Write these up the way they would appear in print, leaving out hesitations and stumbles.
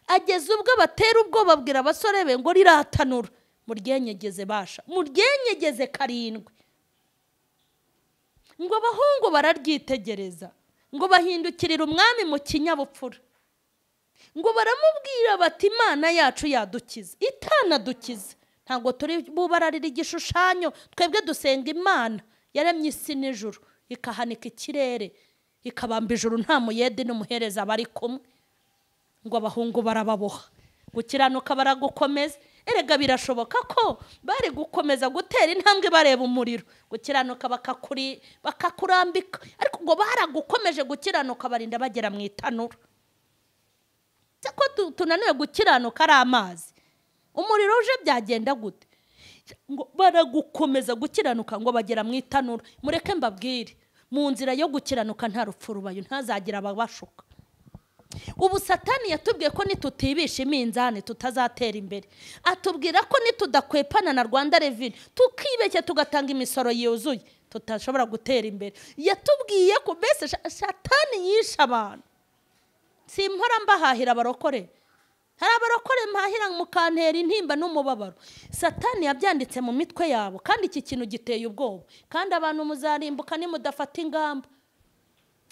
ageze ubwo batera ubwoba babwira abasore be ngo riratanura muryenyegeze basha muryenyegeze karindwi ngo abahungu bararyitegereza ngo bahindukirira umwami mu kinyabupfura ngo baramubwira bati Imana yacu yadukiza itanadukiza ntabwo turi bubararira igishushanyo twebwe dusenga Imana yaremye isi n'ijuru ikahanika ikirere ikabamba ijuru nta muyede n'umuhereza bari kumwe ngo abahungu barababoha gukiranuka baragukomeza erega birashoboka ko bari gukomeza gutera intambwe bareba umuriro gukiranuka bakakurambika ariko ngo baragukomeje gukiranuka barinda bagera mu itanura ko tunaniwe gukiranuka ari amazi umuriro uje byagenda gute ngo baragukomeza gukiranuka ngo bagera mu itanura mureke mbabwire mu nzira yo gukiranuka nta rupfu rubayo ntazagira ababashuka ubu Satani yatubwiye ko nitutibisha iminzani tutazatera imbere atubwira ko nitudakwepana na Rwanda Revenue tukibeshye tugatanga imisoro yuzuye tutashobora gutera imbere yatubwiye ko bese Satani yisha abantu simpora mbahahira abarokore hari abarokore mpahira mukantera intimba n'umubabaro Satani yabyanditse mu mitwe yabo kandi iki kintu giteye ubwoba kandi abantu muzarimbuka nimudafata ingamba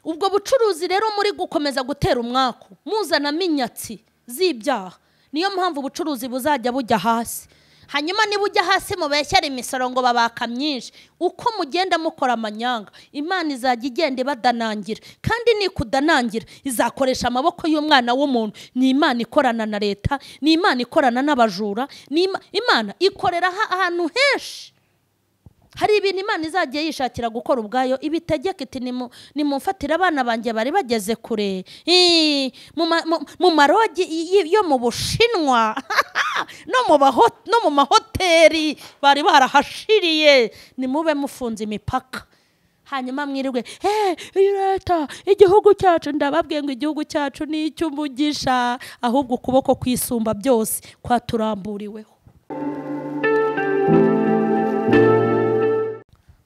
ubwo bucuruzi rero muri gukomeza gutera umwaku muzana minyatsi z'ibyaha niyo mpamvu ubucuruzi buzajya bujya hasi hanyuma nibujya hasi mubeshyara imisoro ngo babaka myinshi uko mugenda mukora amanyanga Imana izajya igenda badanangira kandi nikudanangira izakoresha amaboko y'umwana w'umuntu ni Imana ikorana na leta ni Imana ikorana n'abajura ni Imana ikorera ahantu henshi hari ibintu Imana izagiye yishakira gukora ubwayo ibitegeka iti nimumfatira abana banjye bari bageze kure mu marogi yo mu Bushinwa no mu mahoteli bari barahashiriye nimube mufunze imipaka hanyuma mwirirwe leta igihugu cyacu ndababwiye ngo igihugu cyacu ni icy'umugisha ahubwo ukuboko kwisumba byose kwaturamburiweho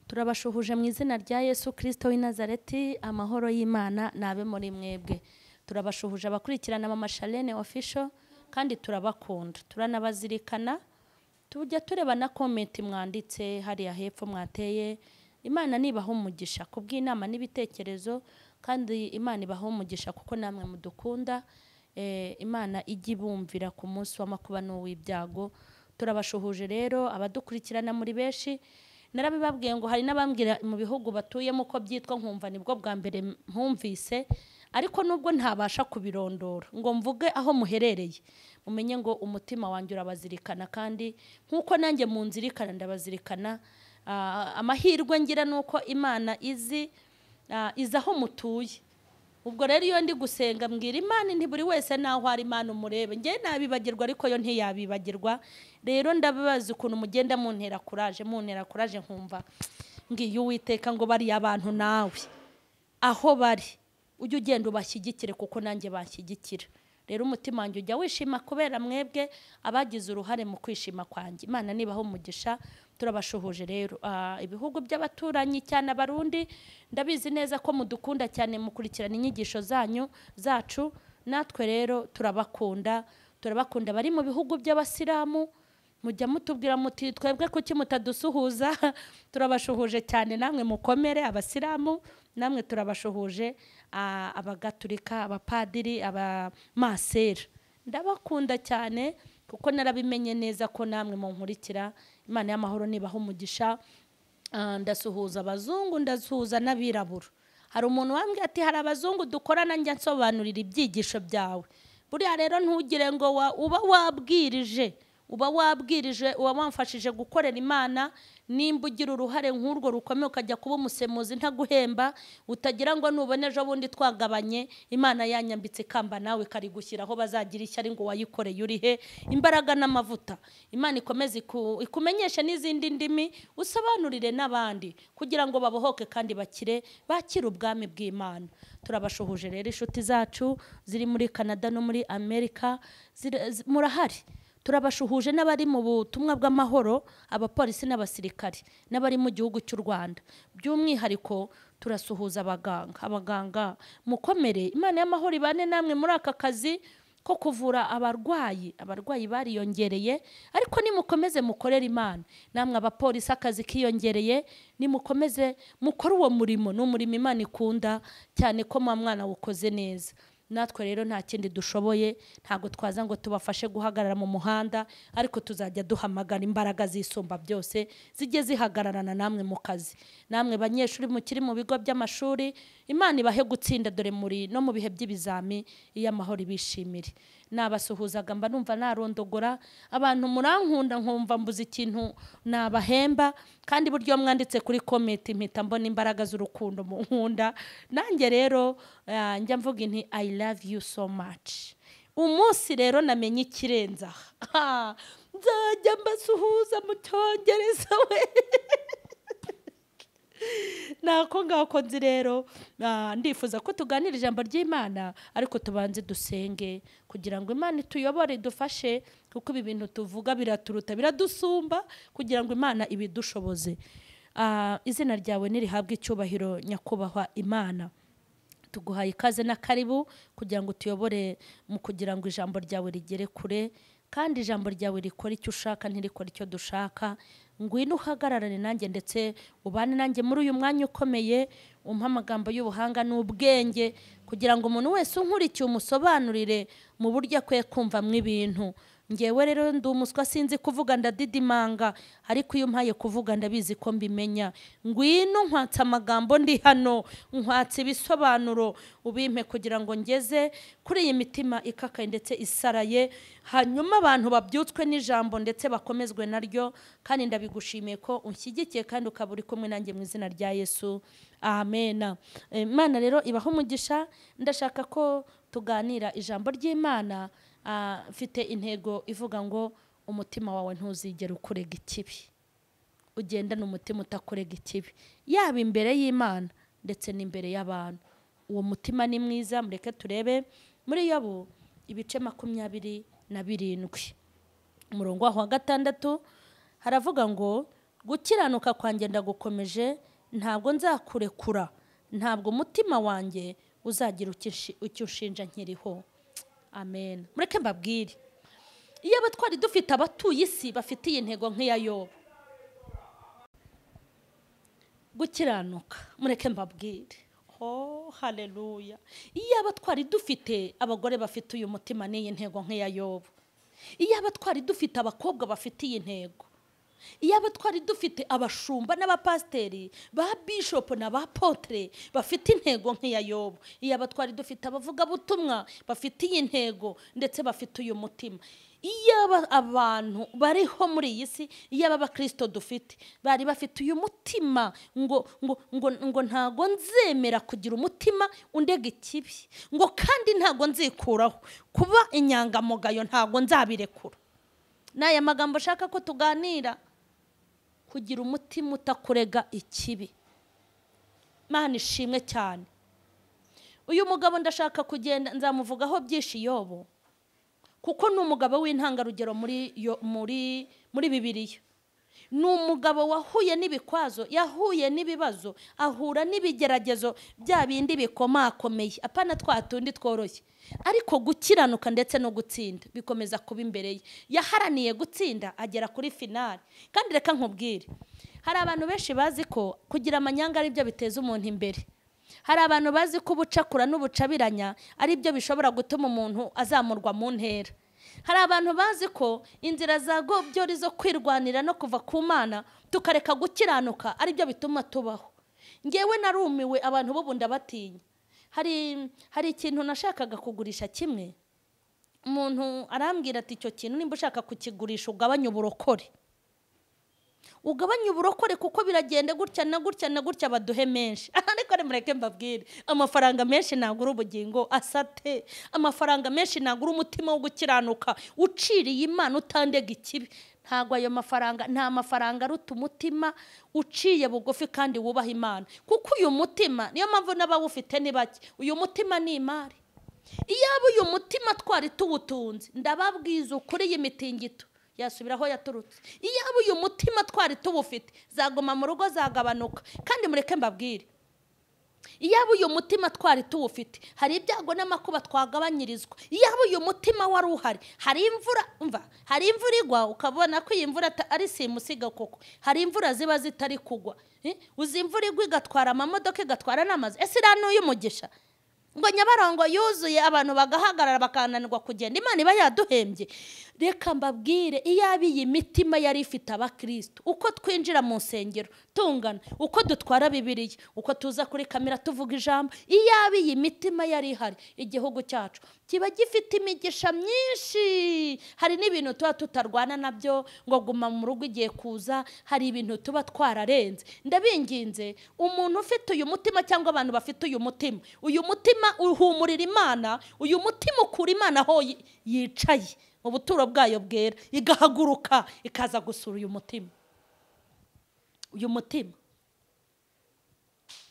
turabashuhuje mu izina rya Yesu Kristo w'i Nazareti amahoro y'Imana nabe muri mwebwe turabashuhuje abakurikirana mama Charlene official kandi turabakunda turanabazirikana tujya tureba na comment mwanditse hariya hepfo mwateye Imana nibaho umugisha kubw'inama n'ibitekerezo kandi Imana ibaho umugisha kuko namwe mudukunda Imana igibumvira ku munsi w'amakuba n'uw'ibyago turabashuhuje rero abadukurikirana muri benshi narabibabwiye ngo hari n'abambwira mu bihugu batuyemo ko byitwa nkumva nibwo bwa mbere mpumvise ariko nubwo ntabasha kubirondora ngo mvuge aho muherereye mumenye ngo umutima wanjye urabazirikana kandi nkuko nanjye munzirikana ndabazirikana amahirwe ngira nuko Imana izaho mutuye ubwo rero iyo ndi gusenga mbwira Imana nti buri wese naho hari Imana umurebe nge nabibagirwa ariko yo ntiyabibagirwa rero ndabibaza ukuntu mugenda muntera kuraje nkumva ngiye Uwiteka ngo bari abantu nawe aho bari ujye ugenda ubashyigikire kuko nanjye bashyigikira rero umutima wanjye ujya wishima kubera mwebwe abagize uruhare mu kwishima kwanjye Imana nibaho umugisha turabashuhuje rero ibihugu by'abaturanyi cyane abarundi ndabizi neza ko mudukunda cyane mukurikirana inyigisho zacu natwe rero turabakunda bari mu bihugu by'abasilamu mujya mutubwira muti twebwe kuki mutadusuhuza turabashuhuje cyane namwe mukomere abasilamu namwe turabashuhuje abagatulika abapadiri abamasera ndabakunda cyane kuko narabimenye neza ko namwe munkurikira Imana y'amahoro nibaho umugisha ndasuhuza abazungu ndasuhuza n'abirabura hari umuntu wambwiye ati hari abazungu dukorana njya nsobanurira ibyigisho byawe buriya rero ntugire ngo uba wabwirije uba wamfashije gukorera Imana nimba ugira uruhare nk'urwo rukomeye ukajya kuba umusemuzi ntaguhemba utagira ngo nubone ejo bundi twagabanye Imana yanyambitse kamba nawe kari gushyiraho bazagira ishyari ngo wayikoreye urihe imbaraga n'amavuta Imana ikomeze ikumenyeshe n'izindi ndimi usobanurire n'abandi kugira ngo babohoke kandi bakire ubwami bw'Imana turabashuhuje rero inshuti zacu ziri muri Canada no muri Amerika murahari turabashuhuje n'abari mu butumwa bw'amahoro abapolisi n'abasirikari n'abari mu gihugu cy'u Rwanda by'umwihariko turasuhuza abaganga mukomere Imana y'amahoro ibane namwe muri aka kazi ko kuvura abarwayi bariyongereye, ariko nimukomeze mukorera Imana. Namwe abapolisi akazi kiyongereye, nimukomeze mukore uwo murimo. Ni umurimo Imana ikunda cyane ko mwana wukoze neza. Natwe rero nta kindi dushoboye, ntago twaza ngo tubafashe guhagarara mu muhanda, ariko tuzajya duhamagara imbaraga zisumba byose zijye zihagararana namwe mu kazi. Namwe banyeshuri mukiri mu bigo by'amashuri, Imana ibahe gutsinda, dore muri no mu bihe by'ibizami iyo amahoro ibishimire. Nabasuhuzaga mba numva narondogora, abantu murankunda nkumva mbuze ikintu nabahemba, kandi buryo mwanditse kuri comment mpita mbona imbaraga z'urukundo mu nkunda. Nanjye rero njya mvuga inti I love you so much. Umunsi rero namenye ikirenza, nzajya mbasuhuza mu Cyongereza we. Nako ngako nzi rero, ndifuza ko tuganira ijambo ry'Imana, ariko tubanze dusenge kugira ngo Imana ituyobore idufashe, kuko ibi bintu tuvuga biraturuta biradusumba, kugira ngo Imana ibidushoboze. Izina ryawe nirihabwe icyubahiro nyakubahwa Imana. Tuguhaye ikaze na karibu kugira ngo tuyobore mu kugira ngo ijambo ryawe rigere kure, kandi ijambo ryawe rikora icyo ushaka ntirikora icyo dushaka. Ngwino uhagararane nanjye ndetse ubane nanjye muri uyu mwanya ukomeye, umpa amagambo y'ubuhanga n'ubwenge, kugira ngo umuntu wese unkurikiye umusobanurire mu buryo akwiye kumvamwo ibintu. Ngewe rero ndi umuswa, sinzi kuvuga, ndadidimanga, ariko iyo umpaye kuvuga ndabizi ko mbimenya. Ngwino nkwatsa amagambo ndi hano, nkwatsa ibisobanuro, ubimpe kugira ngo ngeze kuri iyi mitima ikakaye ndetse isaraye, hanyuma abantu babyutswe n'ijambo ndetse bakomezwe naryo. Kandi ndabigushimiye ko unshyigikiye kandi ukaba uri kumwe nanjye mu izina rya Yesu, amen. Imana rero ibaho umugisha. Ndashaka ko tuganira ijambo ry'Imana. Mfite intego ivuga ngo umutima wawe ntuzigera ukurega ikibi, ugendane umutima utakurega ikibi, yaba imbere y'Imana ndetse n'imbere y'abantu. Uwo mutima ni mwiza. Mureke turebe muri Yobu ibice 27, umurongo wa 6, haravuga ngo gukiranuka kwanjye ndagukomeje, ntabwo nzakurekura, ntabwo umutima wanjye uzagira icyo ushinja nkiriho. Amen. Mureke mbabwire, iyo abatwari dufite abatuye isi bafitiye intego nk'iya Yobu, gukiranuka, mureke mbabwire, haleluya, iyo abatwari dufite abagore bafite uyu mutima n'iyi ntego nk'iya Yobu, iyo abatwari dufite abakobwa bafitiye intego, iyo abatwari dufite abashumba n'abapasiteri ba bishop n'abapotre bafite intego nk'iya Yobu, iyo abatwari dufite abavuga butumwa bafitiye intego ndetse bafite uyu mutima, iyo abantu bariho muri iyi si, iyo abakristo dufite bari bafite uyu mutima ngo ntago nzemera kugira umutima undega ikibi, ngo kandi ntago nzikuraho kuba inyangamugayo, ntago nzabirekura. N'aya magambo shaka ko tuganira, kugira umutima utakurega ikibi. Mana ishimwe cyane. Uyu mugabo ndashaka kugenda nzamuvugaho byinshi Yobu, kuko ni umugabo w'intangarugero muri Bibiliya. Ni umugabo wahuye n'ibikwazo, yahuye n'ibibazo, ahura n'ibigeragezo bya bindi bikomakomeye, apana twatundi tworoshye, ariko gukiranuka ndetse no gutsinda bikomeza kuba imbere ye. Yaharaniye gutsinda agera kuri finale. Kandi reka nkubwire, hari abantu benshi bazi ko kugira amanyanga ari byo biteza umuntu imbere. Hari abantu bazi ko ubucakura n'ubucabiranya ari byo bishobora gutuma umuntu azamurwa mu ntera. Hari abantu bazi ko inzira za gobyori zo kwirwanira no kuva ku Mana tukareka gukiranuka ari byo bituma tubaho. Ngewe narumiwe, abantu bo bunda batinya. Hari ikintu nashakaga kugurisha kimwe, umuntu arambwira ati icyo kintu nimba ushaka kukigurisha ugabanye uburokore, ugabanye uburokore kuko biragenda gutya na gutya na gutya baduhe menshi. Ariko mureke mbabwire, amafaranga menshi nagura ubugingo asate, amafaranga menshi nagura umutima wo gukiranuka uciriye Imana utandega ikibi. Ntago ayo mafaranga, nta mafaranga aruta umutima uciye bugufi kandi wubaha Imana, kuko uyu mutima niyo mpamvu n'abawufite ni bake. Uyu mutima ni imari. Iyaba uyu mutima twari tuwutunze, ndababwiza ukuri y'imitingito yasubiraho yaturutse. Iyaba uyu mutima twari tuwufite, zagoma mu rugo zagabanuka. Kandi mureke mbabwire, iyaba uyu mutima twari tuwufite hari ibyago n'amakuba twagabanyirizwa. iyaba uyu mutima wari uhari hari imvura igwa ukabona ko iyi mvura ari simusiga koko. hari imvura ziba zitari kugwa. uzi imvura igwa igatwara amamodoka igatwara n'amazi. ese iriya ni uy'umugisha ngo Nyabarongo yuzuye abantu bagahagarara bakananirwa kugenda? Imana iba yaduhembye? Reka mbabwire, iyaba iyi mitima yari ifite abakristo, uko twinjira mu nsengero tungana, uko dutwara Bibiliya, uko tuza kuri kamera tuvuga ijambo, iyaba iyi mitima yari ihari, igihugu cyacu kiba gifite imigisha myinshi. hari n'ibintu tuba tutarwana nabyo ngo guma mu rugo igiye kuza. hari ibintu tuba twararenze. ndabinginze umuntu ufite uyu mutima cyangwa abantu bafite uyu mutima uhumurira Imana. uyu mutima ukura Imana aho yicaye mu buturo bwayo bwera, igahaguruka ikaza gusura uyu mutima.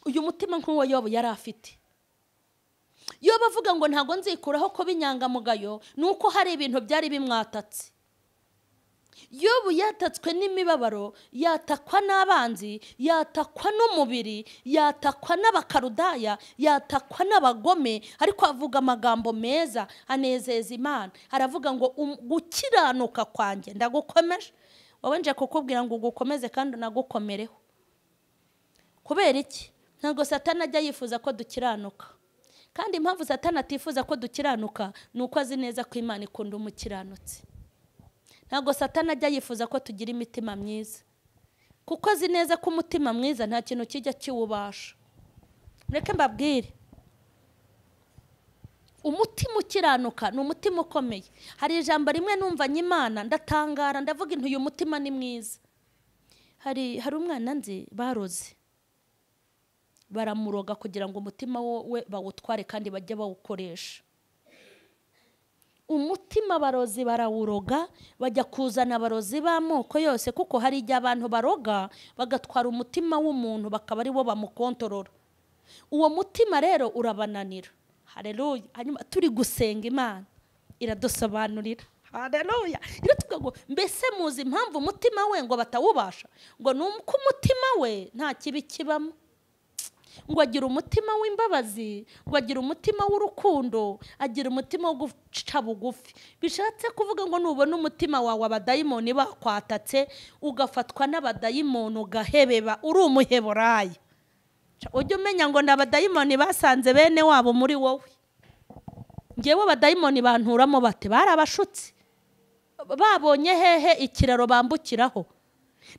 uyu mutima nk'uwo Yobu yari afite. Yobu avuga ngo ntago nzikuraho kuba inyangamugayo, nuko hari ibintu byari bimwatatse. Yobu yatatswe n'imibabaro, yatakwa n'abanzi, yatakwa n'umubiri, yatakwa n'abakarudaya, yatakwa n'abagome, ariko avuga amagambo meza anezeza Imana. aravuga ngo gukiranuka kwanjye ndagukomeje. wowe nje kukubwira ngo ugukomeze kandi unagukomereho. kubera iki? ntabwo Satani ajya yifuza ko dukiranuka, kandi impamvu Satani atifuza ko dukiranuka ni uko azi neza ko Imana ikunda umukiranutsi. ntabwo Satani ajya yifuza ko tugira imitima myiza, kuko azi neza ko umutima mwiza nta kintu kijya kiwubasha. Mureke mbabwire, umutima ukiranuka ni umutima ukomeye. hari ijambo rimwe numvanye Imana ndatangara, ndavuga intu uyu mutima ni mwiza. hari umwana nzi baroze, baramuroga kugira ngo umutima we bawutware kandi bajye bawukoresha. umutima abarozi barawuroga, bajya kuzana abarozi b'amoko yose, kuko hari igihe abantu baroga bagatwara umutima w'umuntu bakaba ari bo bamukontorora. uwo mutima rero urabananira. haleluya. hanyuma turi gusenga Imana iradusobanurira. haleluya. iratubwira ngo mbese muzi impamvu umutima we ngo batawubasha? ngo nuko umutima we nta kibi kibamo. ngo agira umutima w'imbabazi, ngo agira umutima w'urukundo, agira umutima wo guca bugufi. bishatse kuvuga ngo nubona umutima wawe abadayimoni bakwatatse, ugafatwa n'abadayimoni ugahebeba, uri umuheburayi. ujye umenya ngo n'abadayimoni basanze bene wabo muri wowe. ngewe abadayimoni banturamo bate? barabashutse. babonye hehe ikiraro bambukiraho?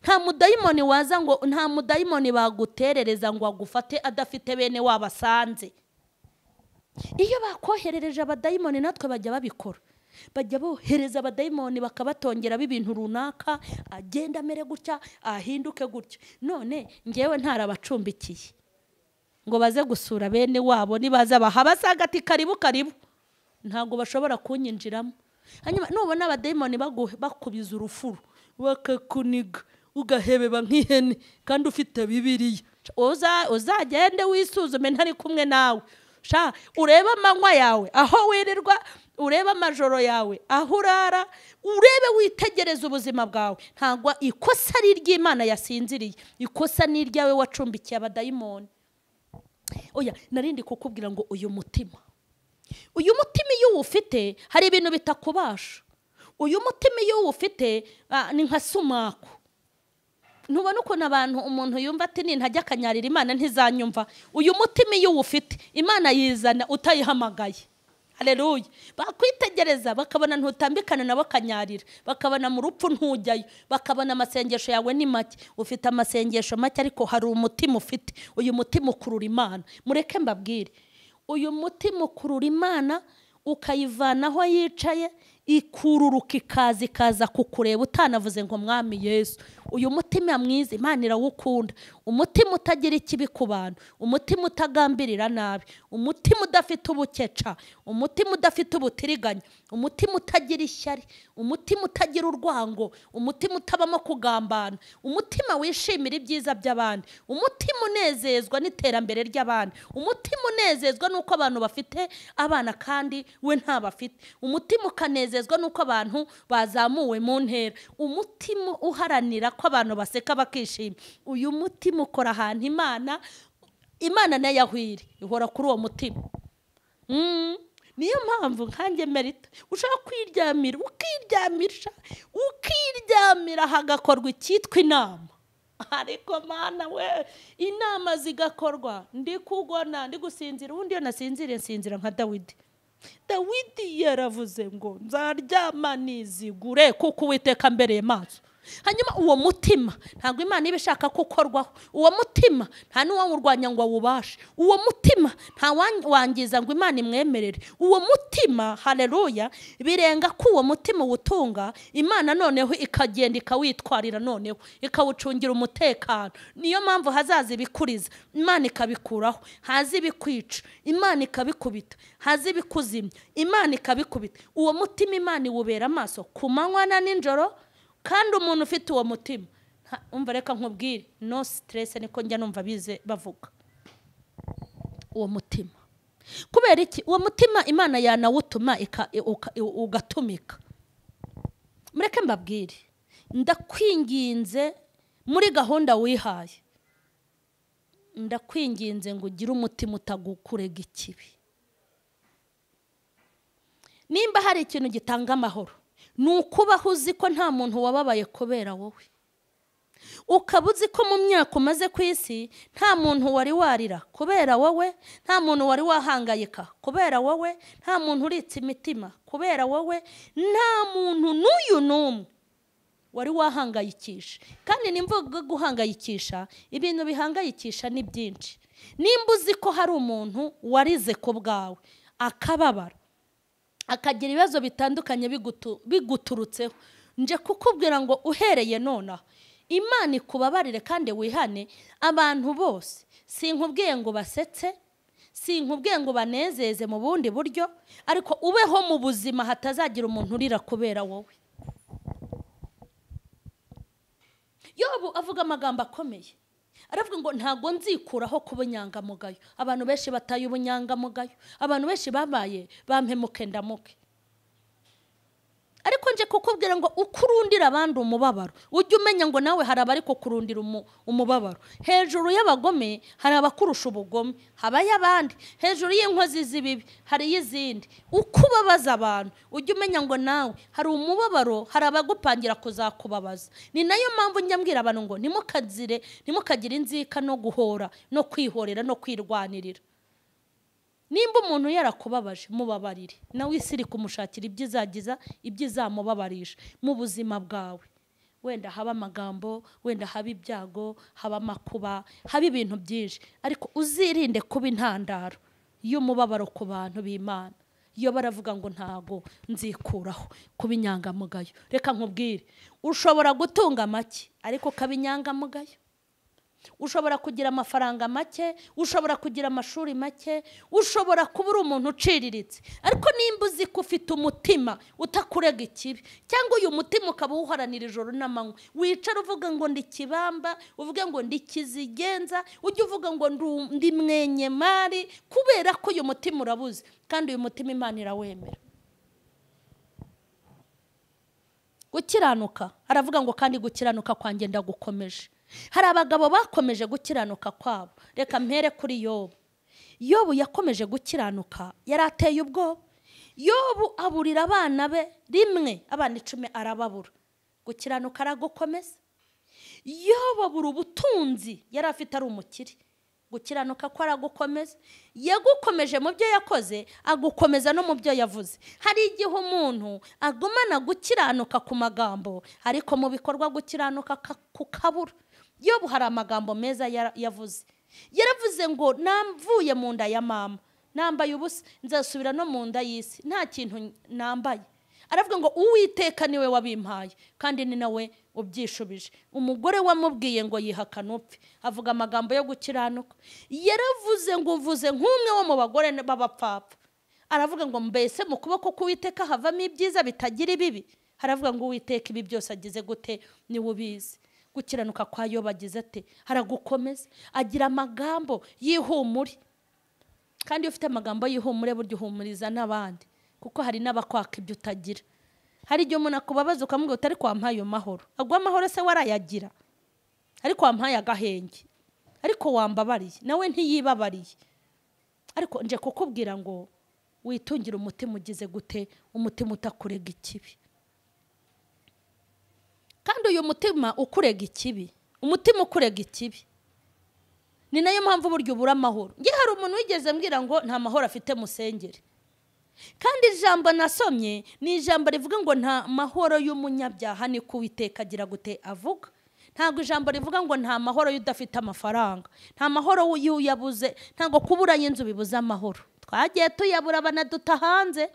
nta mudayimoni waza ngo nta mudayimoni baguterereza ngo agufate adafite bene wabasanze. iyo bakoherereje abadayimoni natwe bajya babikora. bajya bohereza abadayimoni bakabatongera b'ibintu runaka, agenda amere gutya, ahinduke gutya. none ngewe ntarabacumbikiye ngo baze gusura bene wabo, nibaza bahabasaga ati karibu karibu, ntago bashobora kunyinjiramo. hanyuma nubona abadayimoni bakubiza urufuru bakakuniga, ugahebeba nk'ihene kandi ufite Bibiliya, uzagende wisuzume ntari kumwe nawe. urebe amanywa yawe aho wirirwa, urebe amajoro yawe aho urara, urebe witegereza ubuzima bwawe. ntabwo ikosa ari iry'Imana yasinziriye, ikosa ni iryawe wacumbikiye abadayimoni. oya, narindi kukubwira ngo uyu mutima iyo uwufite hari ibintu bitakubasha. uyu mutima iyo uwufite ni nka sumaku. ntubona ukuntu umuntu yumva ati nintajya akanyarira Imana ntizanyumva. uyu mutima iyo uwufite Imana yizana utayihamagaye. haleluya. bakwitegereza bakabona ntutambikana nabo kanyarira, bakabona mu rupfu ntujyayo, bakabona amasengesho yawe ni make. ufite amasengesho make ariko hari umutima ufite. uyu mutima ukurura Imana. mureke mbabwire, uyu mutima ukurura Imana, ukayivana aho yicaye, ikururuka ikaza kukureba utanavuze ngo Mwami Yesu. uyu mutima mwiza Imana irawukunda. umutima utagira ikibi ku bantu, umutima utagambirira nabi, umutima udafite ubukeca, umutima udafite ubutiriganya, umutima utagira ishyari, umutima utagira urwango, umutima utabamo kugambana, umutima wishimira ibyiza by'abandi, umutima unezezwa n'iterambere ry'abandi, umutima unezezwa nuko abantu bafite abana kandi we ntabafite, umutima ukanezezwa nuko abantu bazamuwe mu ntera, umutima uharanira ko abantu baseka bakishima. uyu mutima ukora ahantu Imana Imana nayo yahwiri ihora kuri uwo mutima. Niyo mpamvu nkanjye merita ushaka kwiryamira ukiryamira hagakorwa icyitwa inama. Ariko mana we, inama zigakorwa ndi kugona ndi gusinzira, ubundi yo nasinzire nsinzira nka Dawidi yaravuze ngo nzaryama nizigure kuko Uwiteka mbereye maso. Hanyuma uwo mutima ntabwo Imana iba ishaka kukorwaho. Uwo mutima nta n'uwawurwanya ngo awubashe. Uwo mutima nta wangiza ngo Imana imwemerere. Uwo mutima, haleluya, birenga ko uwo mutima uwutunga Imana noneho ikagenda ikawitwarira, noneho ikawucungira umutekano. Niyo mpamvu hazaza ibikuriza Imana ikabikuraho, haza ibikwica Imana ikabikubita, haza ibikuzimya Imana ikabikubita. Uwo mutima Imana iwubera amaso ku manywa na nijoro. Kandi umuntu ufite uwo mutima, umva reka nkubwire, no stress niko njya numva bize bavuga. Uwo mutima kubera iki? Uwo mutima Imana yanawutuma ugatumika. Mureke mbabwire, ndakwinginze muri gahunda wihaye, ndakwinginze ngo ugire umutima utagukurega ikibi. Nimba hari ikintu gitanga amahoro, nukubaho uzi ko nta muntu wababaye kubera wowe. Ukaba uzi ko mu myaka umaze ku isi nta muntu wari warira kubera wowe, nta muntu wari wahangayika kubera wowe, nta muntu uritse imitima kubera wowe, nta muntu n'uyu n'umwe wari wahangayikisha. Kandi nimvuga guhangayikisha, ibintu bihangayikisha ni byinshi. Nimba uzi ko hari umuntu warize ku bwawe akababara, akagira ibibazo bitandukanye biguturutseho, nje kukubwira ngo uhereye nona Imana ikubabarire kandi wihane. Abantu bose sinkubwiye ngo basetse, sinkubwiye ngo banezeze mu bundi buryo, ariko ubeho mu buzima hatazagira umuntu urira kubera wowe. Yobu avuga amagambo akomeye, aravuga ngo ntago nzikuraho kuba inyangamugayo. Abantu benshi bataye ubunyangamugayo, abantu benshi babaye bampemuke ndamuke. Ariko nje kukubwira ngo ukurundira abandi umubabaro, ujye umenya ngo nawe hari abari kukurundira umubabaro. Hejuru y'abagome hari abakurusha ubugome, habaye abandi. Hejuru y'inkozi z'ibibi hari y'izindi. Ukubabaza abantu, ujye umenya ngo nawe hari umubabaro, hari abagupangira kuzakubabaza. Ni nayo mpamvu njya mbwira abantu ngo nimukagire inzika no guhora no kwihorera no kwirwanirira. Nimba umuntu yarakubabaje mubabarire, nawe isi iri kumushakira ibyizagiza ibyizamubabarisha mu buzima bwawe. Wenda haba amagambo, wenda haba ibyago, haba amakuba, haba ibintu byinshi, ariko uzirinde kuba intandaro y'umubabaro ku bantu b'Imana. Iyo baravuga ngo ntago nzikuraho kuba inyangamugayo, reka nkubwire, ushobora gutunga make ariko ukaba inyangamugayo. Ushobora kugira amafaranga make, ushobora kugira amashuri make, ushobora kuba uri umuntu uciriritse, ariko nimba uzi ko ufite umutima utakurega ikibi, cyangwa uyu mutima ukaba uharanira ijoro n'amanywa, wicara uvuga ngo ndi kibamba, uvuge ngo ndi kizigenza, ujye uvuga ngo ndi mwenyemari, kubera ko uyu mutima urabuze. Kandi uyu mutima Imana irawemera. Gukiranuka, aravuga ngo kandi gukiranuka kwanjye ndagukomeje. Hari abagabo bakomeje gukiranuka kwabo. Reka mpere kuri Yobu. Yobu yakomeje gukiranuka, yarateye ubwoba. Yobu aburira abana be rimwe, abana 10 arababura. Gukiranuka aragukomeza. Yobu abura ubutunzi yari afite ari umukire. Gukiranuka ko aragukomeza. Yagukomeje mu byo yakoze, agukomeza no mu byo yavuze. Hari igihe umuntu agumana gukiranuka ku magambo, ariko mu bikorwa gukiranuka kukabura. Yobu hari amagambo meza yavuze. Yaravuze ngo namvuye mu nda ya mama, nambaye ubusa, nzasubira no mu nda y'isi nta kintu nambaye. Aravuga ngo Uwiteka niwe wabimpaye kandi ni nawe ubyishubije. Umugore wamubwiye ngo yihakana upfe, avuga amagambo yo gukiranuka. Yaravuze ngo uvuze nk'umwe wo mu bagore b'abapfapfa. Aravuga ngo mbese mu kuboko k'Uwiteka havamo ibyiza bitagira ibibi. Haravuga ngo Uwiteka ibi byose agize gute ni ubizi. Gukiranuka kwa Yobu agize ate? Haragukomeza, agira amagambo y'ihumure. Kandi ufite amagambo y'ihumure buryo uhumuriza n'abandi, kuko hari n'abakwaka ibyo utagira. Hari igihe umuntu akubabaza ukamubwira utari kwampaye amahoro. Agwa amahoro se warayagira? Ariko wampaye agahenge. ariko wambabariye nawe ntiyibabariye. Ariko nje kukubwira ngo witungira umutima ugize gute, umutima utakurega ikibi. Kandi uyu mutima ukurega ikibi, umutima ukurega ikibi, ni nayo mpamvu buryo ubura amahoro. Nge hari umuntu wigeze mbwira ngo nta mahoro afite musengere. Kandi ijambo nasomye ni ijambo rivuga ngo nta mahoro y'umunyabyaha ni ko Uwiteka agira gute avuga. Ntabwo ijambo rivuga ngo nta mahoro y'udafite amafaranga, nta mahoro y'uyabuze. Ntabwo kuburanya inzu bibuza amahoro. Twagiye tuyabura banaduta hanze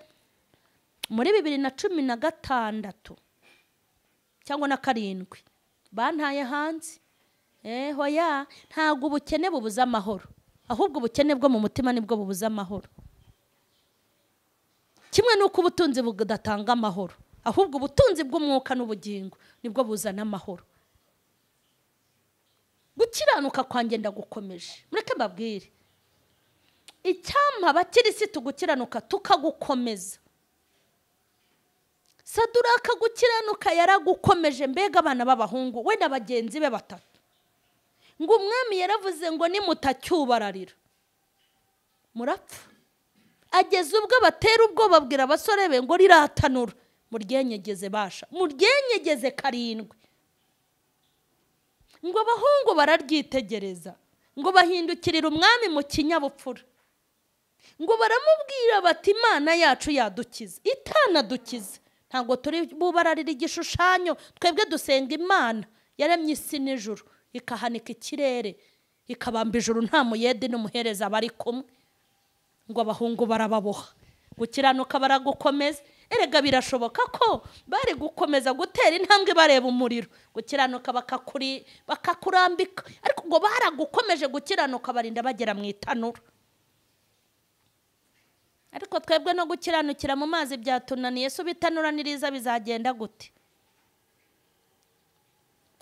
muri 2016 cyangwa na 7 bantaye hanze. Hoya, ntabwo ubukene bubuza amahoro, ahubwo ubukene bwo mu mutima nibwo bubuza amahoro. Kimwe nuko ubutunzi budatanga amahoro, ahubwo ubutunzi bw'umwuka n'ubugingo nibwo buzana amahoro. Gukiranuka kwanjye ndagukomeje. Mureke mbabwire, icyampa abakirisitu gukiranuka tukagukomeza. Saduraka gukiranuka yaragukomeje, mbega abana b'abahungu we na bagenzi be 3. Ngo umwami yaravuze ngo nimutacyubararira murapfa. Ageze ubwo batera ubwoba babwira abasore be ngo riratanura, muryenyegeze basha, muryenyegeze 7. Ngo abahungu bararyitegereza, ngo bahindukirira umwami mu kinyabupfura. Ngo baramubwira bati Imana yacu yadukiza, itanadukiza. Ntabwo turi bubararira igishushanyo, twebwe dusenga Imana yaremye isi n'ijuru, ikahanika ikirere, ikabamba ijuru nta muyede n'umuhereza bari kumwe. Ngo abahungu barababoha, gukiranuka baragukomeza. Erega birashoboka ko bari gukomeza gutera intambwe bareba umuriro, gukiranuka bakakurambika, ariko ngo baragukomeje gukiranuka barinda bagera mu itanura. Ariko twebwe no gukiranukira mu mazi byatunaniye, so bitanura niriza bizagenda gute?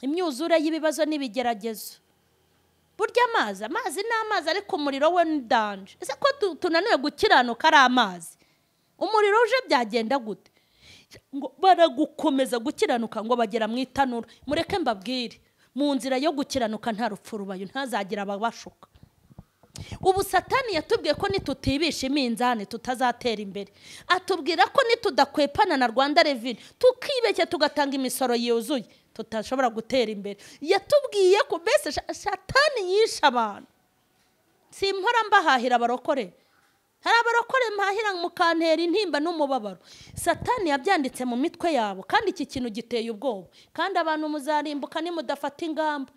Imyuzure y'ibibazo n'ibigeragezo. Burya amazi n'amazi, ariko umuriro we ni danje. Ese ko tunaniwe gukiranuka ari amazi, umuriro uje byagenda gute? Ngo baragukomeza gukiranuka ngo bagera mu itanura. Mureke mbabwire, mu nzira yo gukiranuka nta rupfu rubayo, ntazagira ababashuka. Ubu Satani yatubwiye ko nitutibisha iminzani tutazatera imbere. Atubwira ko nitudakwepana na Rwanda Revenue tukibeshya tugatanga imisoro yuzuye tutashobora gutera imbere. Yatubwiye ko bese Satani yisha abantu. Simpora mbahahira abarokore, hari abarokore mpahira mukantera intimba n'umubabaro. Satani yabyanditse mu mitwe yabo, kandi iki kintu giteye ubwoba, kandi abantu muzarimbuka nimudafata ingamba.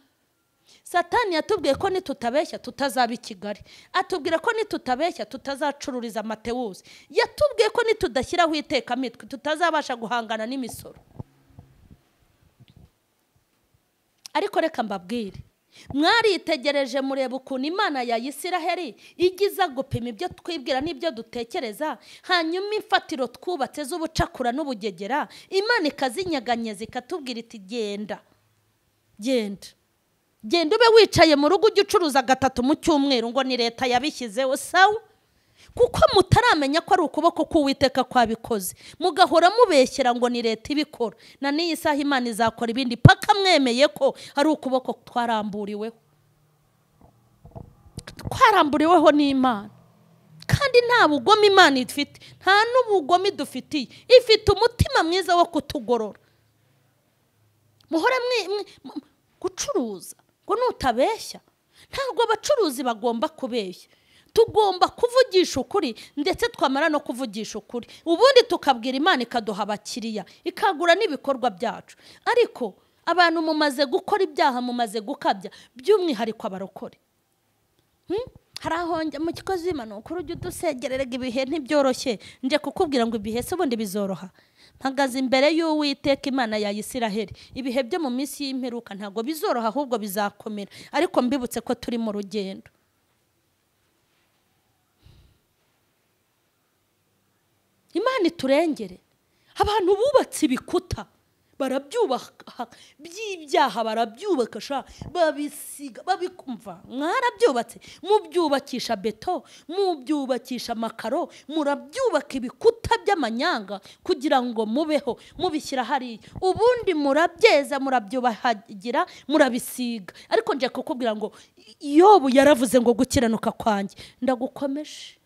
Satani yatubwiye ko nitutabeshya tutazaba i Kigali. Atubwira ko nitutabeshya tutazacururiza Matewusi. Yatubwiye ko nitudashyiraho itekamitwe tutazabasha guhangana n'imisoro. Ariko reka mbabwire, mwaritegereje mureba ukuntu Imana ya Isiraheli igiza gupima ibyo twibwira n'ibyo dutekereza, hanyuma imfatiro twubatse z'ubucakura n'ubugegera Imana ikazinyaganyeza ikatubwira iti genda ube wicaye mu rugo ujye ucuruza 3 mu cyumweru, ngo ni leta yabishyizeho. Sawa, kuko mutaramenya ko ari ukuboko k'Uwiteka kwabikoze, mugahora mubeshyera ngo ni leta ibikora. Na n'iyi saha Imana izakora ibindi paka mwemeye ko ari ukuboko twaramburiweho n'Imana. Kandi nta bugome Imana ifite, nta n'ubugome dufitiye. Ifite umutima mwiza wo kutugorora. Muhore gucuruza ngo nutabeshya. Ntabwo abacuruzi bagomba kubeshya, tugomba kuvugisha ukuri, ndetse twamara no kuvugisha ukuri ubundi tukabwira Imana ikaduha abakiriya, ikagura n'ibikorwa byacu. Ariko abantu mumaze gukora ibyaha, mumaze gukabya, by'umwihariko abarokore. Harahonje mu kikozi Imana ukuri ujye udusegererega ibihe ntibyoroshye. Nje kukubwira ngo ibihe se ubundi bizoroha. Mpagaze imbere y'Uwiteka Imana ya Isiraheli, ibihe byo mu minsi y'imperuka ntago bizoroha, ahubwo bizakomera. Ariko mbibutse ko turi mu rugendo. Imana iturengere. Abantu bubatse ibikuta barabyubaka by'ibyaha, barabyubaka sha babisiga babikumva. Mwarabyubatse, mubyubakisha beto, mubyubakisha makaro, murabyubaka ibikuta by'amanyanga kugira ngo mubeho, mubishyira hari ubundi murabyeza, murabyubahagira, murabisiga. Ariko nje kukubwira ngo Yobu yaravuze ngo gukiranuka kwanjye ndagukomeje.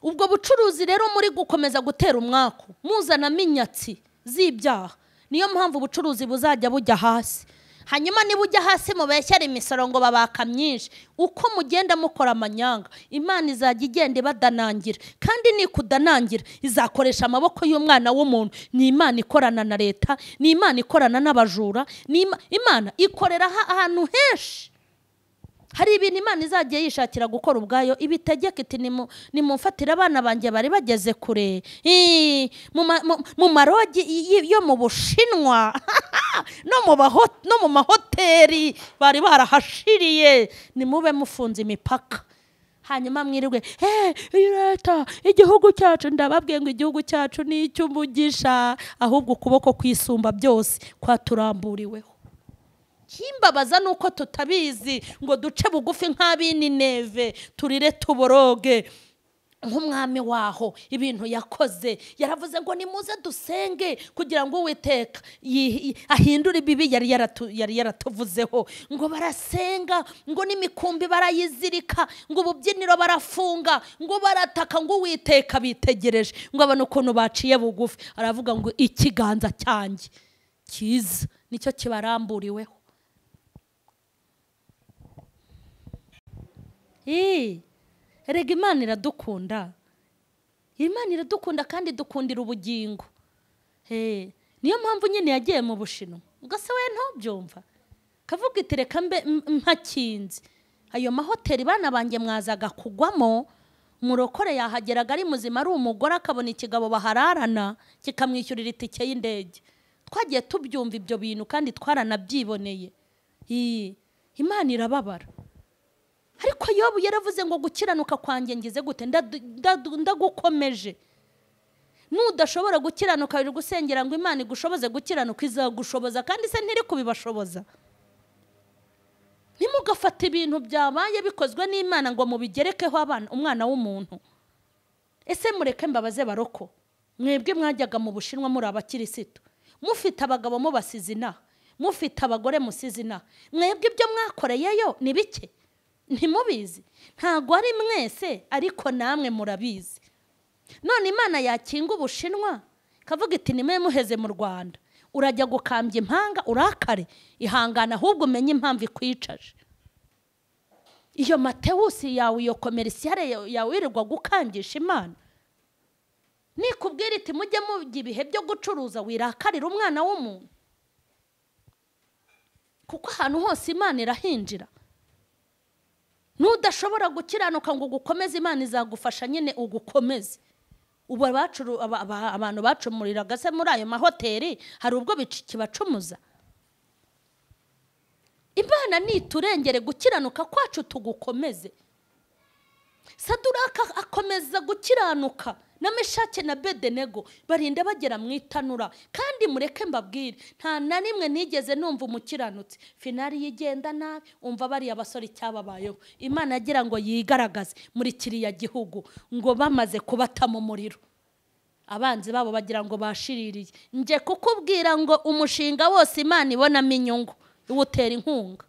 Ubwo bucuruzi rero muri gukomeza gutera umwaku, muzana minyatsi z'ibyaha. Niyo mpamvu ubucuruzi buzajya bujya hasi. Hanyuma niba ujya hasi mubeshyara imisoro ngo babaka myinshi, uko mugenda mukora amanyanga, Imana izajya igenda ibadanangira. Kandi nikudanangira izakoresha amaboko y'umwana w'umuntu. Ni Imana ikorana na leta, ni Imana ikorana n'abajura, ni Imana ikorera ahantu henshi. Hari ibintu Imana izajya yishakira gukora ubwayo, ibitegeka iti nimumfatira abana banjye bari bageze kure mu marogi yo mu Bushinwa no mu mahoteli bari barahashiriye, nimube mufunze imipaka. Hanyuma mwirirwe leta, igihugu cyacu, ndababwiye ngo igihugu cyacu ni icy'umugisha, ahubwo ukuboko kwisumba byose kwaturamburiweho. Kimbabaza nuko tutabizi ngo duce bugufi nk'ab'Nineve, turire tuboroge nk'umwami waho ibintu yakoze. Yaravuze ngo nimuze dusenge kugira ngo Uwiteka ahindure ibibi yari yaratuvuzeho. Ngo barasenga, ngo n'imikumbi barayizirika, ngo ububyiniro barafunga, ngo barataka, ngo Uwiteka bitegereje, ngo abone ukuntu baciye bugufi. Aravuga ngo ikiganza cyanjye cyiza nicyo kibaramburiweho. Erega Imana iradukunda. Imana iradukunda kandi dukundira ubugingo. Niyo mpamvu nyine yagiye mu Bushinwa. Ugase we ntubyumva. Kavuga iti reka mbe mpakinze. Ayo mahoteli bana banjye mwazaga kugwamo, murokore yahageraga ari muzima, ari umugore akabona ikigabo bahararana kikamwishyurira itike y'indege. Twagiye tubyumva ibyo bintu kandi twaranabyiboneye. Imana irababara. Ariko Yobu yaravuze ngo gukiranuka kwanjye ngize gute, ndagukomeje. Nudashobora gukiranuka biri gusengera ngo Imana igushoboze gukiranuka, izagushoboza kandi se ntiri kubibashoboza. Nimugafata ibintu byabaye bikozwe n'Imana ngo mubigerekeho umwana w'umuntu. Ese mureke mbabaze baroko, mwebwe mwajyaga mu Bushinwa muri abakirisitu, mufite abagabo mubasizina, mufite abagore musizina, mwebwe ibyo mwakoreyeyo ni bike? Ntimubizi? Ntago ari mwese, ariko namwe murabizi. None Imana yakinga Ubushinwa kavuga iti nimwe muheze mu Rwanda, urajya gukambya impanga urakare, ihangana ahubwo umenye impamvu ikwicaje. Iyo Matewusi yawe, iyo komerisiare yawe wirirwa gukangisha Imana, nikubwira iti mujye mujya ibihe byo gucuruza, wirakarira umwana w'umuntu. Kuko ahantu hose Imana irahinjira. Nudashobora gukiranuka ngo gukomeze, Imana izagufasha nyine ugukomeze. Ubu abantu bacumuriraga se muri ayo mahoteli, hari ubwo kibacumuza. Imana niturengere gukiranuka kwacu tugukomeze. Saduraka akomeza gukiranuka, na Meshake na Bedenego barinda bagera mu itanura. Kandi mureke mbabwire, nta na rimwe nigeze numva umukiranutsi finali yigenda nabi, umva bari abasore cyababayeho. Imana agira ngo yigaragaze muri kiriya gihugu, ngo bamaze kubata mu muriro, abanzi babo bagira ngo bashiririye. Nje kukubwira ngo umushinga wose Imana ibonamo inyungu iwutera inkunga.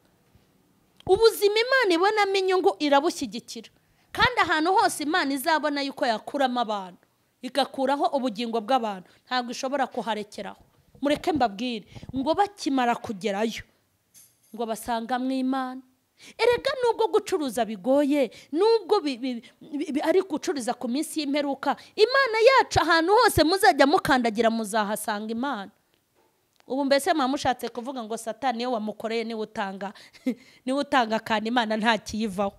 Ubuzima Imana ibonamo inyungu irabushyigikira. Kandi ahantu hose Imana izabona yuko yakuramo abantu, igakuraho ubugingo bw'abantu, ntabwo ishobora kuharekeraho. Mureke mbabwire ngo bakimara kugerayo ngo basanga mu Imana. Erega nubwo gucuruza bigoye, nubwo ari gucuriza ku minsi y'imperuka, Imana yacu ahantu hose muzajya mukandagira muzahasanga Imana. Ubu mbese mwamushatse kuvuga ngo Satani niwe wamukoreye, niwe utanga kandi Imana nta kiyivaho.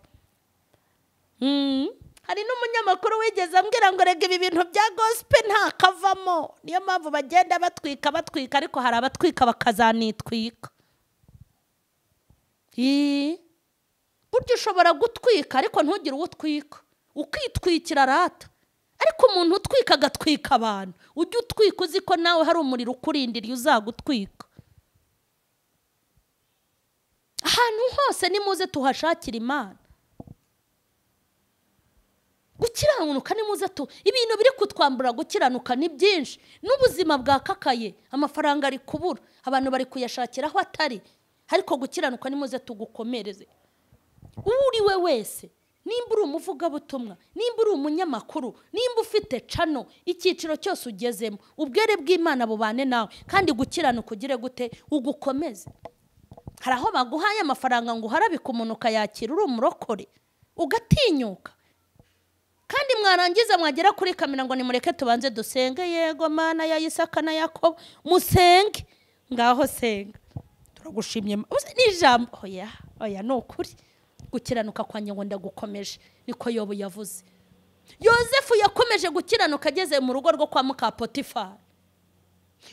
Hari n'umunyamakuru wigeze ambwira ngo rega ibi bintu bya gospel nta kavamo, niyo mpamvu bagenda batwika, ariko hari abatwika bakazanitwika. Burya ushobora gutwika ariko ntugire uwo utwika, ukitwikira rata. ariko umuntu utwika agatwika abantu, ujye utwika uzi ko nawe hari umuriro ukurindiriye uzagutwika. Ahantu hose nimuze tuhashakira Imana. Gukiranuka nimuze ibintu biri kutwambura gukiranuka ni byinshi, n'ubuzima bwakakaye, amafaranga ari kubura, abantu bari kuyashakira aho atari, ariko gukiranuka nimuze tugukomereze. Uri we wese, nimba uri umuvugabutumwa, nimba uri umunyamakuru, nimba ufite cano, icyiciro cyose ugezemo, ubwere bw'Imana bubane nawe, kandi gukiranuka ugire gute ugukomeze. Hari aho baguhaye amafaranga ngo uharabike umuntu ukayakira uri umurokore ugatinyuka, kandi mwarangiza mwagera kuri kamera ngo nimureke tubanze dusenge. Yego Mana ya Isaka na Yakobo, musenge. Ngaho senga, turagushimye n'ijambo. Oya ni ukuri, gukiranuka kwanjye ngo ndagukomeje, niko Yobu yavuze. Yozefu yakomeje gukiranuka ageze mu rugo rwo kwa muka Potifari.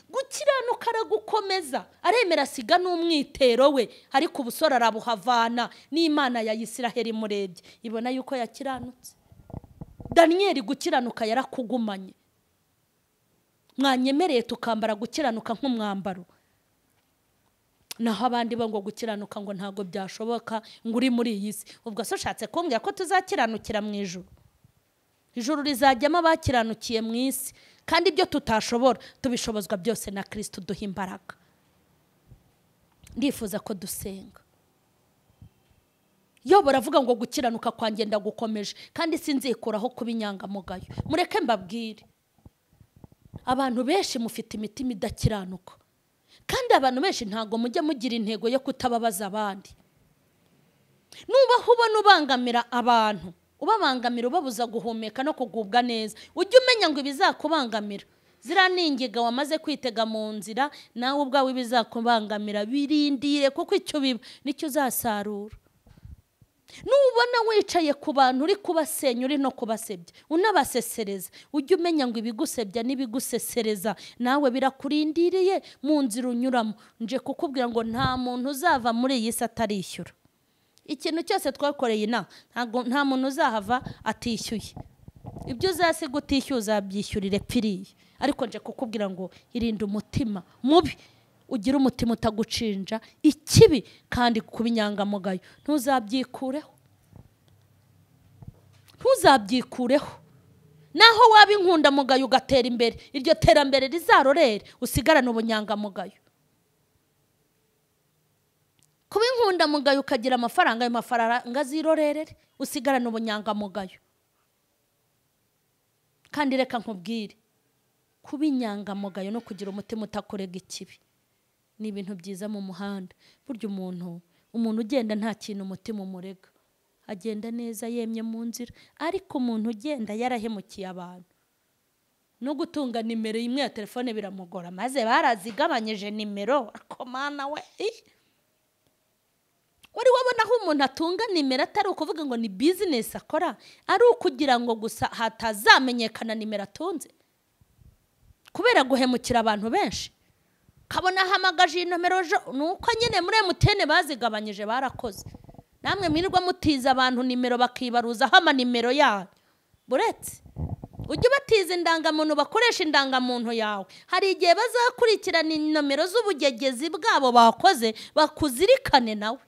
Gukiranuka aragukomeza, aremera asiga n'umwitero we, ariko ubusore arabuhavana. N'Imana ya Isiraheli murebye ibona yuko yakiranutse. Daniel gukiranuka yarakugumanye. Mwanyemereye tukambara gukiranuka nk'umwambaro, naho abandi bo ngo gukiranuka ngo ntago byashoboka ngo uri muri iyi si. Ubwo so shatse kumbwira ko tuzakiranukira mu ijuru? Ijuru rizajyamo abakiranukiye mu isi, kandi ibyo tutashobora tubishobozwa byose na Kristo duha imbaraga. Ndifuza ko dusenga. Yobo aravuga ngo gukiranuka kwanjye ndagukomeje, kandi sinzikuraho kuba inyangamugayo. Mureke mbabwire, abantu benshi mufite imitima idakiranuka, kandi abantu benshi ntago mujya mugira intego yo kutababaza abandi. Nubaho ubona ubangamira abantu, ubabangamira ubabuza guhumeka no kugubwa neza, ujye umenya ngo ibizakubangamira zira ningiga wamaze kwitega mu nzira, nawe ubwawe ibizakubangamira birindire, kuko icyo biba nicyo uzasarura. Nubona wicaye ku bantu uri kubasenya uri no kubasebya unabasesereza, ujye umenya ngo ibigusebya n'ibigusesereza nawe birakurindiriye mu nzira unyuramo. Nje kukubwira ngo nta muntu uzava muri iyi si atarishyura. Ikintu cyose twakoreye nta muntu uzahava atishyuye. Ibyo uzasiga utishyuza byishyurire piriye. Ariko nje kukubwira ngo irinde umutima mubi, ugira umutima utagucinja ikibi, kandi kuba inyangamugayo ntuzabyikureho. Naho waba inkundamugayo ugatera imbere, iryo terambere rizarorere usigarane ubunyangamugayo. Kuba inkundamugayo ukagira amafaranga, ayo mafaranga azirorerere usigarane ubunyangamugayo. Kandi reka nkubwire, kuba inyangamugayo no kugira umutima utakurega ikibi ni ibintu byiza mu muhanda. Burya umuntu ugenda nta kintu umutima umurega, agenda neza yemye mu nzira. Ariko umuntu ugenda yarahemukiye abantu, no gutunga nimero imwe ya telefone biramugora, maze barazigabanyije nimero. Ariko Mana we, wari wabona aho umuntu atunga nimero atari ukuvuga ngo ni business akora, ari ukugira ngo gusa hatazamenyekana nimero atunze, kubera guhemukira abantu benshi. Kabona hamagaje nomero nuko nyine muri MTN bazigabanyije barakoze. Namwe mwirirwa mutiza abantu nimero bakibaruza hama nimero yawe. Buretse ujye batiza indangamuntu, bakoresha indangamuntu yawe. Hari igihe bazakurikirana nomero z'ubugegezi bwabo bakoze bakuzirikane nawe.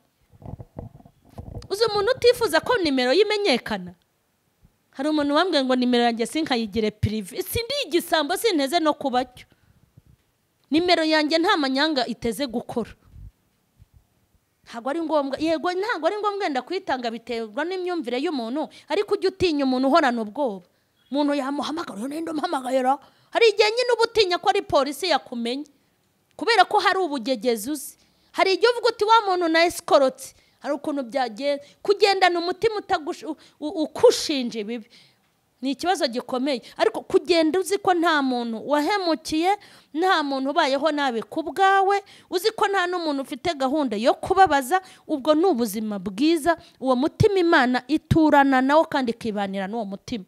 Uzi umuntu utifuza ko nimero yimenyekana. Hari umuntu wambwiye ngo nimero yanjye sinkayigire prive. Sindi igisambo sinteze no kubacyo. Nimero yanjye nta manyanga iteze gukora. Ntago ari ngombwa, yego ntago ari ngombwa ndenda kwitanga biterwa n'imyumvire y'umuntu, ariko ujye utinya umuntu uhorana ubwoba. Umuntu yamuhamagara nendo mpamagayera, hari igihe nyine ubutinya ko ari polisi yakumenye, kubera ko hari ubugegezi uzi. Hari igihe uvuga uti wa muntu na escorot, hari ukuntu byagiye kugendana umutima ukushinje bibi. Ni ikibazo gikomeye, ariko kugenda uzi ko nta muntu wahemukiye, nta muntu ubayeho nabi kubwawe, uzi ko nta n'umuntu ufite gahunda yo kubabaza, ubwo ni ubuzima bwiza. Uwo mutima Imana iturana nawo kandi kibanira n'uwo mutima.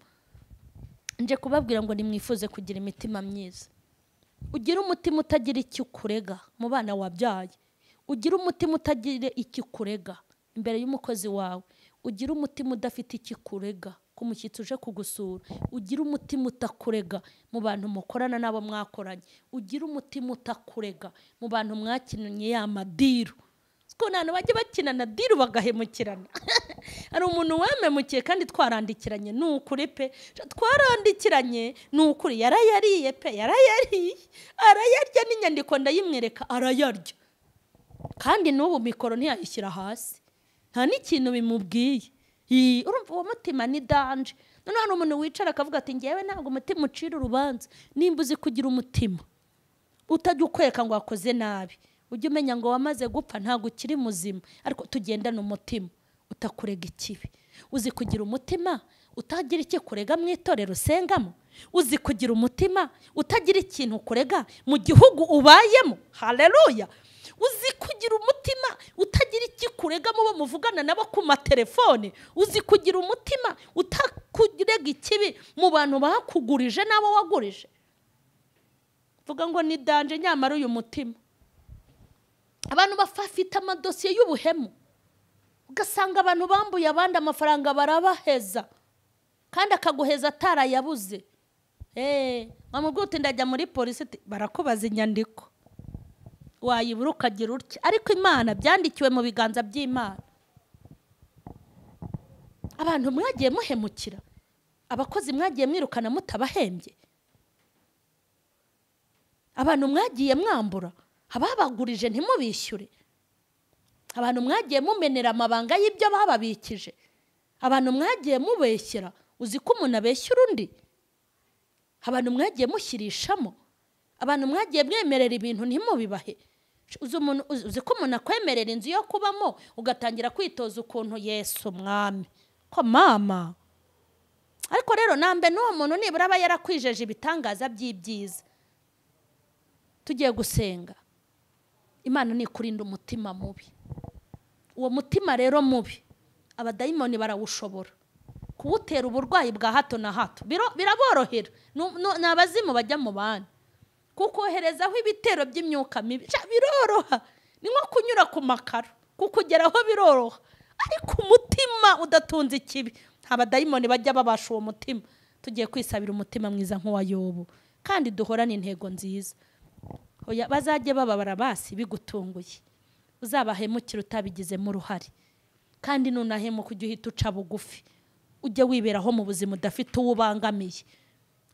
Nje kubabwira ngo nimwifuze kugira imitima myiza. Ugira umutima utagira icyo kurega mu bana wabyaye, ugira umutima utagira icyo kurega imbere y'umukozi wawe, ugira umutima udafite icyo kurega ku mushyitsi uje kugusura, ugira umutima utakurega mu bantu mukorana nabo mwakoranye, ugira umutima utakurega mu bantu mwakinanye ya madiru. Siko nano bajye bakinana diru bagahemukirana. Ari umuntu wamemukiye kandi twarandikiranye n'ukuri pe, twarandikiranye n'ukuri, yarayariye pe, yarayariye, arayarya n'inyandiko ndayimwereka arayarya, kandi n'ubu mikoro ntiyayishyira hasi, nta n'ikintu bimubwiye. Urumva uwo mutima ni danje. None hano umuntu wicara akavuga ati ngewe ntabwo umutima ucira urubanza. Nimba uzi kugira umutima utajya ukwereka ngo wakoze nabi, ujye umenya ngo wamaze gupfa ntabwo ukiri muzima, ariko tugendana umutima utakurega ikibi. Uzi kugira umutima utagira icyo kurega mu itorero usengamo, uzi kugira umutima utagira ikintu kurega mu gihugu ubayemo. Haleluya. Uzi kugira umutima utagira ikikurega mu bo muvugana nabo ku matelefone, uzi kugira umutima utakurega ikibi mu bantu bakugurije nabo wagurije. Vuga ngo ni danje nyamara uyu mutima. Abantu bafite amadosiye y'ubuhemu, ugasanga abantu bambuye abandi amafaranga barabaheza, kandi akaguheza atarayabuze. Wamubwira uti ndajya muri polisi, barakubaza inyandiko, wayibura ukagira utya. Ariko Imana byandikiwe mu biganza by'Imana. Abantu mwagiye muhemukira, abakozi mwagiye mwirukana mutabahembye, abantu mwagiye mwambura, ababagurije ntimubishyure, abantu mwagiye mumenera amabanga y'ibyo bababikije, abantu mwagiye mubeshyira. Uzi ko umuntu abeshyura undi? Abantu mwagiye mushyirishamo, abantu mwagiye mwemerera ibintu ntimubibahe. Uzi ko umuntu akwemerera inzu yo kubamo ugatangira kwitoza ukuntu Yesu mwami ko mama. Ariko rero nambe n'uwo muntu nibura aba yarakwijeje ibitangaza by'ibyiza. Tugiye gusenga, Imana ni kurinda umutima mubi. Uwo mutima rero mubi abadayimoni barawushobora kuwutera uburwayi bwa hato na hato. Biraborohera, n'abazimu bajya mu bandi, kukoherezaho ibitero by'imyuka mibi biroroha. Ni nko kunyura ku makaro, kukugeraho biroroha. Ariko umutima udatunze ikibi, abadayimoni bajya babasha uwo mutima. Tugiye kwisabira umutima mwiza nk'uwa Yobu, kandi duhorane intego nziza. Oya bazajye bababara basi bigutunguye, uzabahemukira utabigizemo uruhare. Kandi nunahemuka ujye uhita uca bugufi, ujye wiberaho mu buzima udafite uwo ubangamiye.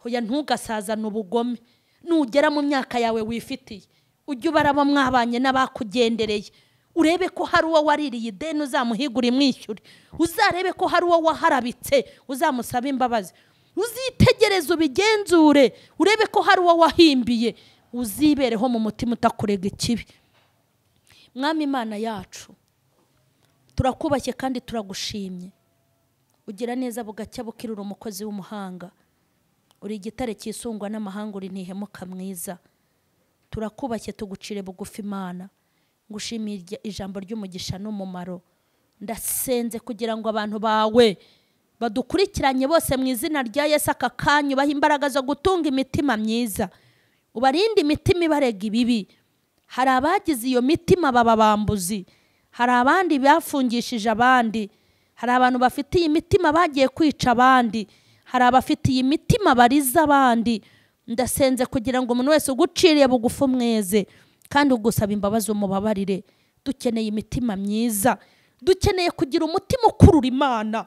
Oya ntugasazane ubugome. Nugera mu myaka yawe wifitiye, ujye ubarabo mwabanye n'abakugendereye, urebe ko hari uwo waririye ideni uzamuhigura imwishyure, uzarebe ko hari uwo waharabitse uzamusaba imbabazi, uzitegereze ubigenzure, urebe ko hari uwo wahimbiye, uzibereho mu mutima utakurega ikibi. Mwami Imana yacu, turakubashye kandi turagushimye. Ugira neza bugacya bukirura umukozi w'umuhanga. Uri igitare cyisungwa n'amahanga, uri ntihemuka mwiza. Turakubashye tugucire bugufi Imana. Ngushimiye ijambo ry'umugisha n'umumaro. Ndasenze kugira ngo abantu bawe badukurikiranye bose mu izina rya Yesu aka kanya ubahe imbaraga zo gutunga imitima myiza. Ubarinde imitima ibarega ibibi. Hari abagize iyo mitima bababambuzi, hari abandi bafungishije abandi, hari abantu bafite iyi mitima bagiye kwica abandi, hari abafite iyi mitima bariza abandi. Ndasenze kugira ngo umuntu wese uguciriye bugufi umweze, kandi ugusaba imbabazi umubabarire. Dukeneye imitima myiza, dukeneye kugira umutima ukurura Imana.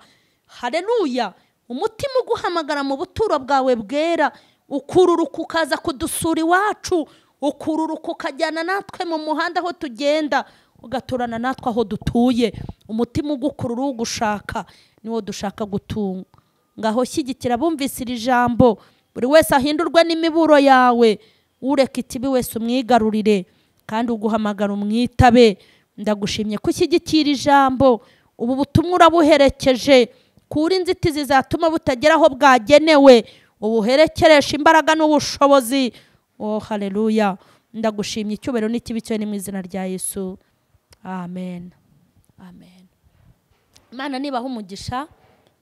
Haleluya. Umutima uguhamagara mu buturo bwawe bwera, ukururuka ukaza kudusura iwacu, ukururuka ukajyana natwe mu muhanda aho tugenda, ugaturana natwe aho dutuye. Umutima ugukurura ugushaka niwo dushaka gutunga. Ngaho shyigikira bumvise iri jambo, buri wese ahindurwe n'imiburo yawe. Ureka ikibi wese umwigarurire, kandi uguhamagara umwitabe. Ndagushimye ko ushyigikira ijambo, ubu butumwa urabuherekeje kuri inzitizi zatuma butagera aho bwagenewe, ubuherekeresha imbaraga n'ubushobozi. Haleluya. Ndagushimye, icyubahiro n'ikibi cyo ni mu izina rya Yesu. Amen. Amen. Imana nibaha umugisha,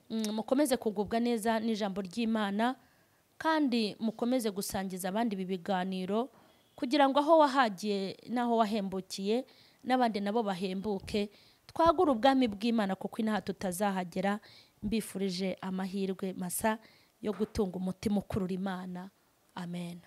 mukomeze kugubwa neza n'ijambo ry'Imana, kandi mukomeze gusangiza abandi ibi biganiro, kugira ngo aho wahagiye n'aho wahembukiye n'abandi nabo bahembuke. Twagura ubwami bw'Imana kuko inaha tutazahagera. mbifurije amahirwe masa yo gutunga umutima ukurura Imana. Amen.